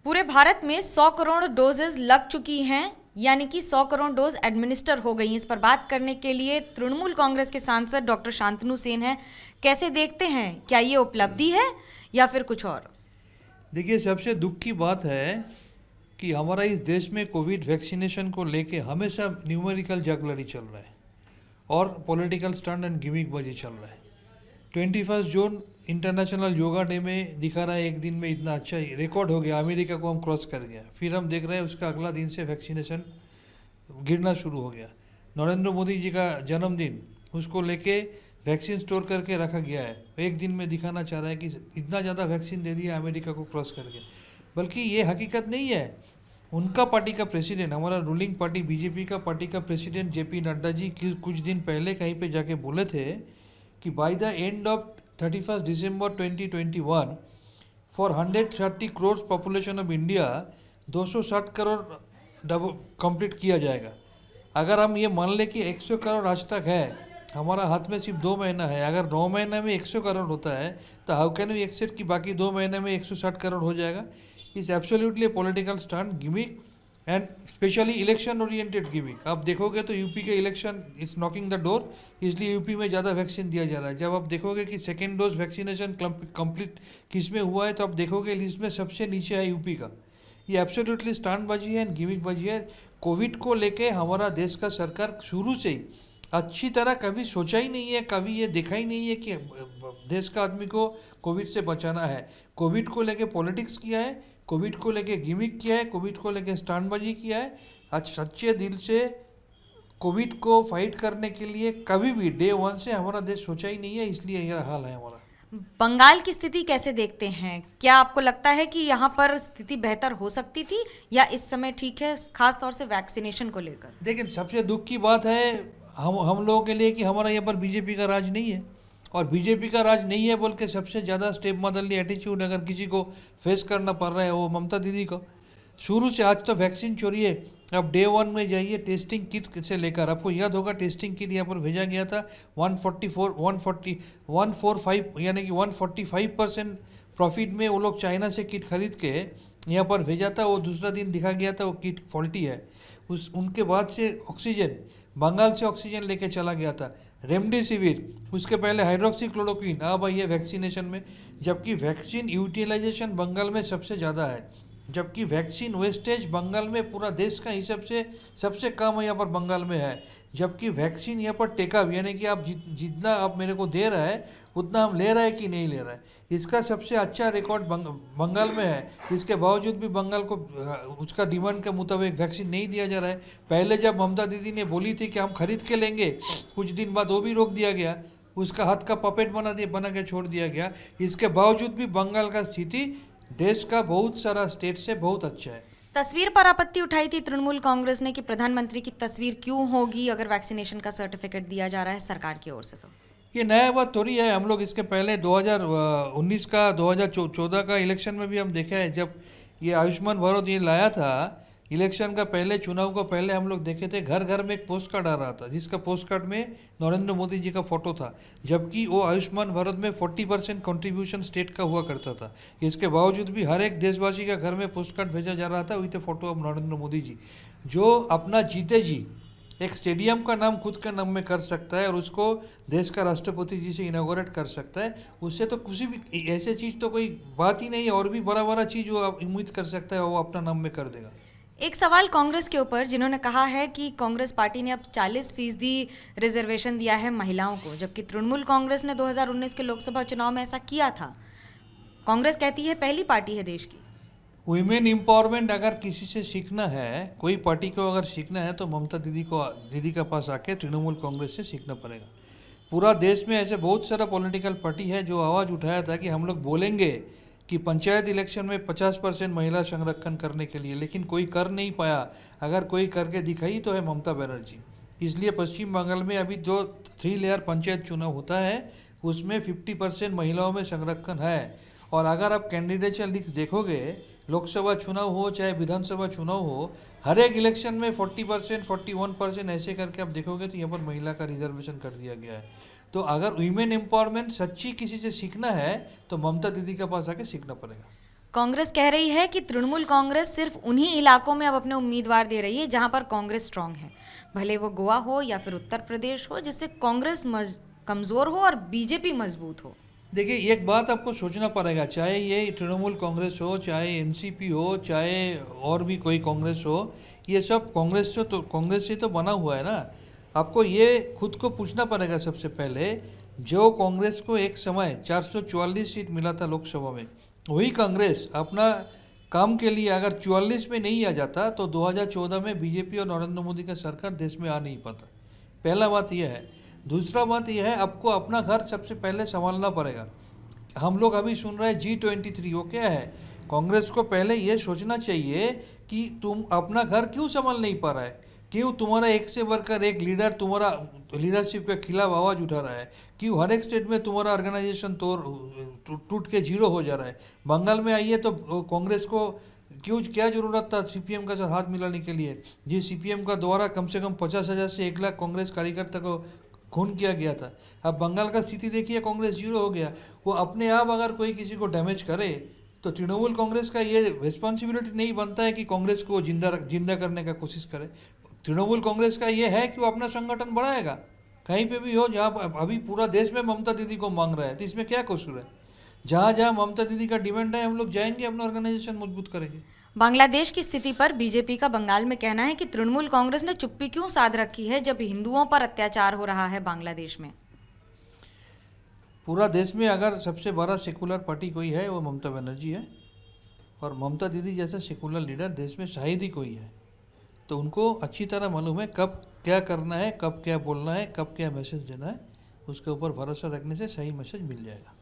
पूरे भारत में 100 करोड़ डोजेज लग चुकी हैं, यानी कि 100 करोड़ डोज एडमिनिस्टर हो गई। इस पर बात करने के लिए तृणमूल कांग्रेस के सांसद डॉक्टर शांतनु सेन हैं। कैसे देखते हैं, क्या ये उपलब्धि है या फिर कुछ और? देखिए, सबसे दुख की बात है कि हमारा इस देश में कोविड वैक्सीनेशन को लेके हमेशा न्यूमेरिकल जगलरी चल रहा है और पॉलिटिकल स्टंट एंड गिमिकबाजी चल रहा है। 21 जून इंटरनेशनल योगा डे में दिखा रहा है एक दिन में इतना अच्छा रिकॉर्ड हो गया, अमेरिका को हम क्रॉस कर गया। फिर हम देख रहे हैं उसका अगला दिन से वैक्सीनेशन गिरना शुरू हो गया। नरेंद्र मोदी जी का जन्मदिन, उसको लेके वैक्सीन स्टोर करके रखा गया है। एक दिन में दिखाना चाह रहा है कि इतना ज़्यादा वैक्सीन दे दिया अमेरिका को क्रॉस करके, बल्कि ये हकीकत नहीं है। उनका पार्टी का प्रेसिडेंट, हमारा रूलिंग पार्टी बीजेपी का पार्टी का प्रेसिडेंट जेपी नड्डा जी कुछ दिन पहले कहीं पे जाके बोले थे कि by the end of 31 December 2021 for 130 crore population of India 260 crore complete किया जाएगा। अगर हम ये मान लें कि 100 करोड़ आज तक है, हमारा हाथ में सिर्फ 2 महीना है। अगर 9 महीने में 100 करोड़ होता है तो हाउ कैन वी एक्सेप्ट कि बाकी 2 महीने में 160 करोड़ हो जाएगा? Is absolutely political stunt, gimmick and specially election oriented gimmick. आप देखोगे तो यूपी के election it's knocking the door, इसलिए यूपी में ज़्यादा वैक्सीन दिया जा रहा है। जब आप देखोगे कि सेकेंड डोज वैक्सीनेशन कंप्लीट किस में हुआ है तो आप देखोगे लिस्ट में सबसे नीचे है यूपी का। ये एब्सोल्युटली स्टंटबाजी है, गिमिकबाजी है। कोविड को लेके हमारा देश का सरकार शुरू से ही अच्छी तरह कभी सोचा ही नहीं है, कभी ये देखा ही नहीं है कि देश का आदमी को कोविड से बचाना है। कोविड को लेके पॉलिटिक्स किया है, कोविड को लेके गिमिक किया है, कोविड को लेके स्टंटबाजी किया है। आज सच्चे दिल से कोविड को फाइट करने के लिए कभी भी डे 1 से हमारा देश सोचा ही नहीं है, इसलिए यह हाल है हमारा। बंगाल की स्थिति कैसे देखते हैं? क्या आपको लगता है कि यहाँ पर स्थिति बेहतर हो सकती थी या इस समय ठीक है, खास तौर से वैक्सीनेशन को लेकर? देखिए, सबसे दुख की बात है हम लोगों के लिए कि हमारा यहाँ पर बीजेपी का राज नहीं है। और बीजेपी का राज नहीं है बोल के सबसे ज़्यादा स्टेप मदरली एटीट्यूड अगर किसी को फेस करना पड़ रहा है वो ममता दीदी को। शुरू से आज तो वैक्सीन चोरी है। अब डे 1 में जाइए, टेस्टिंग किट से लेकर, आपको याद होगा टेस्टिंग किट यहाँ पर भेजा गया था 145 यानी कि 145% प्रॉफिट में वो लोग चाइना से किट खरीद के यहाँ पर भेजा था। वो दूसरा दिन दिखा गया था वो किट फॉल्टी है। उनके बाद से ऑक्सीजन बंगाल से ऑक्सीजन लेके चला गया था, रेमडेसिविर, उसके पहले हाइड्रोक्सीक्लोरोक्विन, अब ये वैक्सीनेशन में। जबकि वैक्सीन यूटिलाइजेशन बंगाल में सबसे ज़्यादा है, जबकि वैक्सीन वेस्टेज बंगाल में पूरा देश का हिसाब से सबसे कम यहाँ पर बंगाल में है। जबकि वैक्सीन यहाँ पर टेकअप यानी कि आप जितना आप मेरे को दे रहा है उतना हम ले रहे हैं कि नहीं ले रहा है, इसका सबसे अच्छा रिकॉर्ड बंगाल में है। इसके बावजूद भी बंगाल को उसका डिमांड के मुताबिक वैक्सीन नहीं दिया जा रहा है। पहले जब ममता दीदी ने बोली थी कि हम खरीद के लेंगे, कुछ दिन बाद वो भी रोक दिया गया, उसका हाथ का पपेट बना के छोड़ दिया गया। इसके बावजूद भी बंगाल का स्थिति देश का बहुत सारा स्टेट से बहुत अच्छा है। तस्वीर पर आपत्ति उठाई थी तृणमूल कांग्रेस ने कि प्रधानमंत्री की तस्वीर क्यों होगी अगर वैक्सीनेशन का सर्टिफिकेट दिया जा रहा है सरकार की ओर से। तो ये नया बात थोड़ी है। हम लोग इसके पहले 2019 का 2014 का इलेक्शन में भी हम देखा है, जब ये आयुष्मान भारत ये लाया था इलेक्शन का पहले, चुनाव को पहले हम लोग देखे थे घर घर में एक पोस्ट कार्ड आ रहा था जिसका पोस्ट कार्ड में नरेंद्र मोदी जी का फोटो था, जबकि वो आयुष्मान भारत में 40% कंट्रीब्यूशन स्टेट का हुआ करता था। इसके बावजूद भी हर एक देशवासी का घर में पोस्ट कार्ड भेजा जा रहा था with photo of Narendra Modi ji, जो अपना जीते जी एक स्टेडियम का नाम खुद के नाम में कर सकता है और उसको देश का राष्ट्रपति जी से इनॉग्रेट कर सकता है। उससे तो किसी भी ऐसे चीज़ तो कोई बात ही नहीं है। और भी बड़ा बड़ा चीज़ वो आप उम्मीद कर सकता है वो अपना नाम में कर देगा। एक सवाल कांग्रेस के ऊपर, जिन्होंने कहा है कि कांग्रेस पार्टी ने अब 40% रिजर्वेशन दिया है महिलाओं को, जबकि तृणमूल कांग्रेस ने 2019 के लोकसभा चुनाव में ऐसा किया था। कांग्रेस कहती है पहली पार्टी है देश की। वुमेन एम्पावरमेंट अगर किसी से सीखना है, कोई पार्टी को अगर सीखना है तो ममता दीदी का पास आके तृणमूल कांग्रेस से सीखना पड़ेगा। पूरा देश में ऐसे बहुत सारा पॉलिटिकल पार्टी है जो आवाज़ उठाया था कि हम लोग बोलेंगे कि पंचायत इलेक्शन में 50% महिला संरक्षण करने के लिए, लेकिन कोई कर नहीं पाया। अगर कोई करके दिखाई तो है ममता बनर्जी। इसलिए पश्चिम बंगाल में अभी जो 3 लेयर पंचायत चुनाव होता है उसमें 50% महिलाओं में संरक्षण है। और अगर आप कैंडिडेचर लिस्ट देखोगे, लोकसभा चुनाव हो चाहे विधानसभा चुनाव हो, हर एक इलेक्शन में 40%, 41% ऐसे करके आप देखोगे तो यहाँ पर महिला का रिजर्वेशन कर दिया गया है। तो अगर वीमेन एम्पावरमेंट सच्ची किसी से सीखना है तो ममता दीदी के पास आके सीखना पड़ेगा। कांग्रेस कह रही है कि तृणमूल कांग्रेस सिर्फ उन्हीं इलाकों में अब अपने उम्मीदवार दे रही है जहां पर कांग्रेस स्ट्रांग है, भले वो गोवा हो या फिर उत्तर प्रदेश हो, जिससे कांग्रेस कमजोर हो और बीजेपी मजबूत हो। देखिए, एक बात आपको सोचना पड़ेगा, चाहे ये तृणमूल कांग्रेस हो, चाहे एनसीपी हो, चाहे और भी कोई कांग्रेस हो, ये सब कांग्रेस से तो बना हुआ है ना। आपको ये खुद को पूछना पड़ेगा सबसे पहले, जो कांग्रेस को एक समय 444 सीट मिला था लोकसभा में, वही कांग्रेस अपना काम के लिए अगर 44 में नहीं आ जाता तो 2014 में बीजेपी और नरेंद्र मोदी का सरकार देश में आ नहीं पाता। पहला बात यह है। दूसरा बात यह है, आपको अपना घर सबसे पहले संभालना पड़ेगा। हम लोग अभी सुन रहे हैं G23, वो क्या है? कांग्रेस को पहले ये सोचना चाहिए कि तुम अपना घर क्यों संभाल नहीं पा रहा है, क्यों तुम्हारा एक से बढ़कर एक लीडर तुम्हारा लीडरशिप के खिलाफ आवाज़ उठा रहा है, क्यों हर एक स्टेट में तुम्हारा ऑर्गेनाइजेशन टूट के जीरो हो जा रहा है। बंगाल में आइए तो कांग्रेस को क्या ज़रूरत था सीपीएम का साथ हाथ मिलाने के लिए, जिस सीपीएम का द्वारा कम से कम 50,000 से 1 लाख कांग्रेस कार्यकर्ता को खून किया गया था। अब बंगाल का स्थिति देखिए, कांग्रेस जीरो हो गया। वो अपने आप अगर कोई किसी को डैमेज करे तो तृणमूल कांग्रेस का ये रिस्पॉन्सिबिलिटी नहीं बनता है कि कांग्रेस को जिंदा करने का कोशिश करे। तृणमूल कांग्रेस का ये है कि वो अपना संगठन बढ़ाएगा, कहीं पे भी हो जहाँ अभी पूरा देश में ममता दीदी को मांग रहा है, तो इसमें क्या कसूर है? जहाँ जहाँ ममता दीदी का डिमांड है, हम लोग जाएंगे, अपना ऑर्गेनाइजेशन मजबूत करेंगे। बांग्लादेश की स्थिति पर बीजेपी का बंगाल में कहना है कि तृणमूल कांग्रेस ने चुप्पी क्यों साध रखी है जब हिंदुओं पर अत्याचार हो रहा है बांग्लादेश में। पूरा देश में अगर सबसे बड़ा सेकुलर पार्टी कोई है वो ममता बनर्जी है, और ममता दीदी जैसा सेकुलर लीडर देश में शायद ही कोई है। तो उनको अच्छी तरह मालूम है कब क्या करना है, कब क्या बोलना है, कब क्या मैसेज देना है। उसके ऊपर भरोसा रखने से सही मैसेज मिल जाएगा।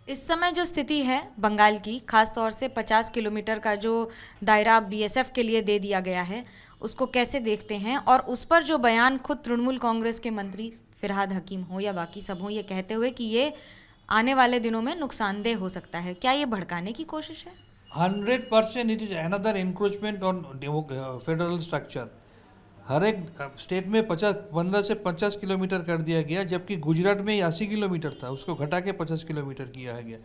इस समय जो स्थिति है बंगाल की, खास तौर से 50 किलोमीटर का जो दायरा बीएसएफ के लिए दे दिया गया है, उसको कैसे देखते हैं? और उस पर जो बयान खुद तृणमूल कांग्रेस के मंत्री फिरहाद हकीम हो या बाकी सब हो, ये कहते हुए कि ये आने वाले दिनों में नुकसानदेह हो सकता है, क्या ये भड़काने की कोशिश है? 100% it is another encroachment on federal structure. हर एक स्टेट में 15 से 50 किलोमीटर कर दिया गया, जबकि गुजरात में 80 किलोमीटर था, उसको घटा के 50 किलोमीटर किया गया।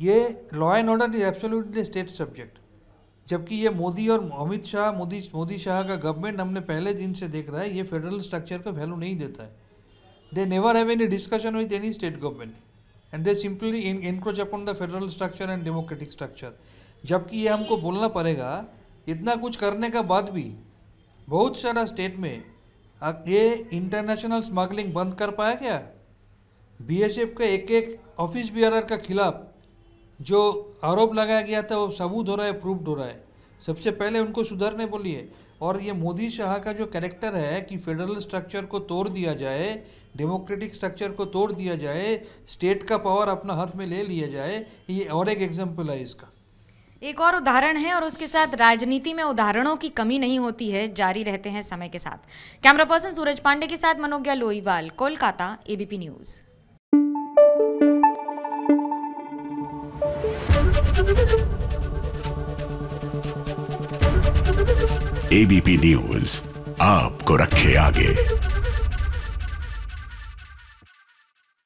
ये law and order is absolutely state subject, जबकि ये मोदी और अमित शाह मोदी शाह का गवर्नमेंट हमने पहले दिन से देख रहा है, ये फेडरल स्ट्रक्चर का वैल्यू नहीं देता है। They never have any discussion with any state government and they simply encroach upon the federal structure and democratic structure. जबकि ये हमको बोलना पड़ेगा, इतना कुछ करने के बाद भी बहुत सारा स्टेट में ये इंटरनेशनल स्मगलिंग बंद कर पाया क्या? बीएसएफ के एक ऑफिस बियरर का खिलाफ जो आरोप लगाया गया था वो सबूत हो रहा है, प्रूफ्ड हो रहा है। सबसे पहले उनको सुधरने बोलिए। और ये मोदी शाह का जो कैरेक्टर है कि फेडरल स्ट्रक्चर को तोड़ दिया जाए, डेमोक्रेटिक स्ट्रक्चर को तोड़ दिया जाए, स्टेट का पावर अपना हाथ में ले लिया जाए, ये और एक एग्जाम्पल है इसका। एक और उदाहरण है, और उसके साथ राजनीति में उदाहरणों की कमी नहीं होती है, जारी रहते हैं समय के साथ। कैमरा पर्सन सूरज पांडे के साथ Manogya Loiwal, Kolkata, ABP news. ABP news आपको रखे आगे।